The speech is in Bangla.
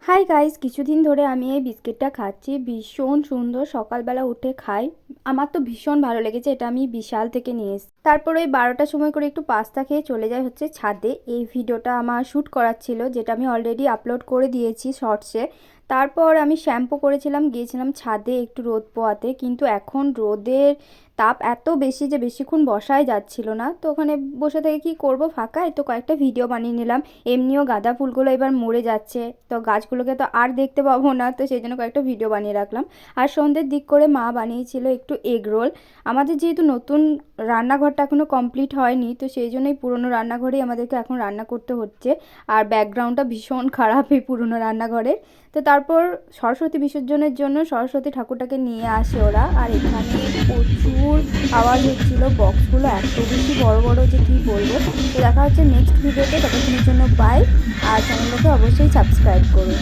হাই গাইস, কিছুদিন ধরে আমি এই বিস্কিটটা খাচ্ছি। ভীষণ সুন্দর, সকালবেলা উঠে খাই। আমার তো ভীষণ ভালো লেগেছে। এটা আমি বিশাল থেকে নিয়ে এসেছি। তারপরে ওই 12টার সময় করে একটু পাস্তা খেয়ে চলে যায় হচ্ছে ছাদে। এই ভিডিওটা আমার শ্যুট করার ছিল, যেটা আমি অলরেডি আপলোড করে দিয়েছি শর্টসে। তারপর আমি শ্যাম্পু করেছিলাম, গিয়েছিলাম ছাদে একটু রোদ পোয়াতে, কিন্তু এখন রোদের তাপ এত বেশি যে বেশিক্ষণ বসাই যাচ্ছিল না। তো ওখানে বসে থেকে কি করব, ফাঁকায় তো কয়েকটা ভিডিও বানিয়ে নিলাম। এমনিও গাঁদা ফুলগুলো এবার মরে যাচ্ছে, তো গাছগুলোকে তো আর দেখতে পাবো না, তো সেই জন্য কয়েকটা ভিডিও বানিয়ে রাখলাম। আর সন্ধ্যের দিক করে মা বানিয়েছিল একটু এগ রোল। আমাদের যেহেতু নতুন রান্নাঘরটা এখনও কমপ্লিট হয়নি, তো সেই জন্যই পুরনো রান্নাঘরেই আমাদেরকে এখন রান্না করতে হচ্ছে। আর ব্যাকগ্রাউন্ডটা ভীষণ খারাপ এই পুরনো রান্নাঘরের। তো তারপর সরস্বতী বিসর্জনের জন্য সরস্বতী ঠাকুরটাকে নিয়ে আসে ওরা। আর এখানে প্রচুর আওয়াজ হচ্ছিল, বক্সগুলো এত বেশি বড় বড় যে কী বলবো। তো দেখা হচ্ছে নেক্সট ভিডিওতে, ততক্ষণের জন্য বাই। আর চ্যানেলটাকে অবশ্যই সাবস্ক্রাইব করুন।